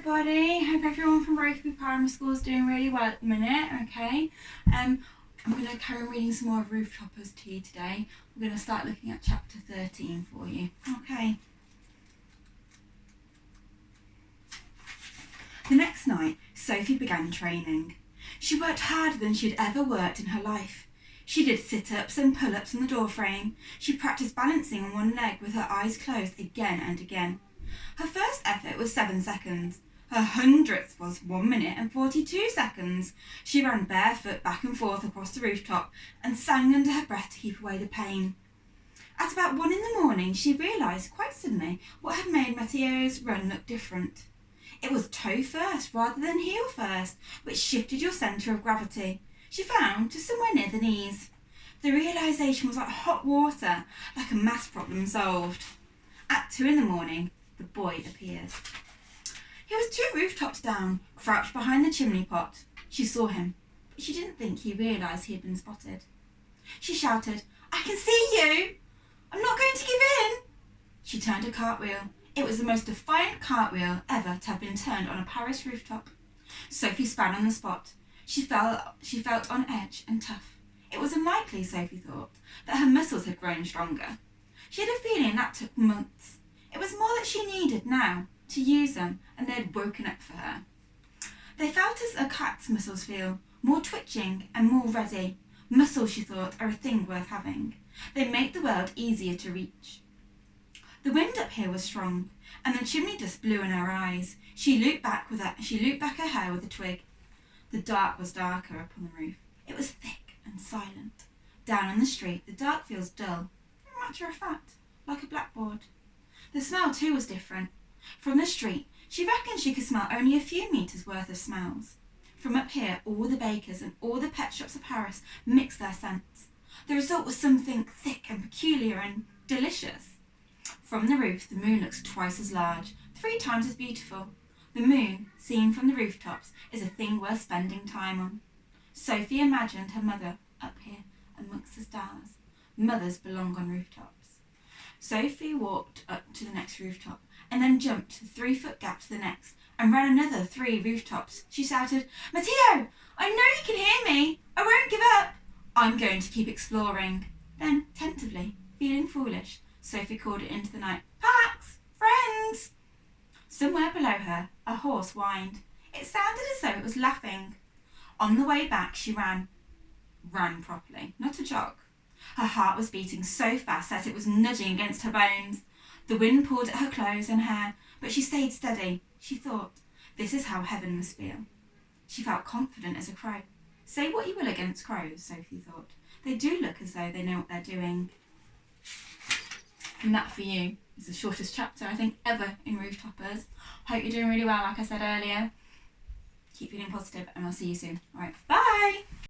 everybody. Hope everyone from Brindley Primary School is doing really well at the minute, okay? I'm going to carry on reading some more of Rooftoppers to you today. We're going to start looking at chapter 13 for you, okay? The next night, Sophie began training. She worked harder than she had ever worked in her life. She did sit-ups and pull-ups on the door frame. She practiced balancing on one leg with her eyes closed again and again. Her first effort was 7 seconds. Her hundredth was 1 minute and 42 seconds. She ran barefoot back and forth across the rooftop and sang under her breath to keep away the pain. At about 1 in the morning, she realised quite suddenly what had made Matteo's run look different. It was toe first rather than heel first, which shifted your centre of gravity. She found to somewhere near the knees. The realisation was like hot water, like a maths problem solved. At 2 in the morning, the boy appeared. He was 2 rooftops down, crouched behind the chimney pot. She saw him, but she didn't think he realised he had been spotted. She shouted, "I can see you! I'm not going to give in!" She turned a cartwheel. It was the most defiant cartwheel ever to have been turned on a Paris rooftop. Sophie span on the spot. She felt on edge and tough. It was unlikely, Sophie thought, that her muscles had grown stronger. She had a feeling that took months. It was more that she needed now to use them, and they had woken up for her. They felt as a cat's muscles feel, more twitching and more ready. Muscles, she thought, are a thing worth having. They make the world easier to reach. The wind up here was strong, and the chimney dust blew in her eyes. She looped back her hair with a twig. The dark was darker up on the roof. It was thick and silent. Down on the street, the dark feels dull, matter of fact, like a blackboard. The smell too was different. From the street, she reckoned she could smell only a few metres worth of smells. From up here, all the bakers and all the pet shops of Paris mixed their scents. The result was something thick and peculiar and delicious. From the roof, the moon looks twice as large, 3 times as beautiful. The moon, seen from the rooftops, is a thing worth spending time on. Sophie imagined her mother up here amongst the stars. Mothers belong on rooftops. Sophie walked up to the next rooftop and then jumped the 3-foot gap to the next and ran another 3 rooftops. She shouted, "Matteo, I know you can hear me. I won't give up. I'm going to keep exploring." Then, tentatively, feeling foolish, Sophie called it into the night, "Pax! Friends!" Somewhere below her, a horse whined. It sounded as though it was laughing. On the way back, she ran properly, not a jog. Her heart was beating so fast that it was nudging against her bones. The wind pulled at her clothes and hair, but she stayed steady. She thought, this is how heaven must feel. She felt confident as a crow. Say what you will against crows, Sophie thought. They do look as though they know what they're doing. And that for you is the shortest chapter, I think, ever in Rooftoppers. Hope you're doing really well, like I said earlier. Keep feeling positive, and I'll see you soon. All right, bye!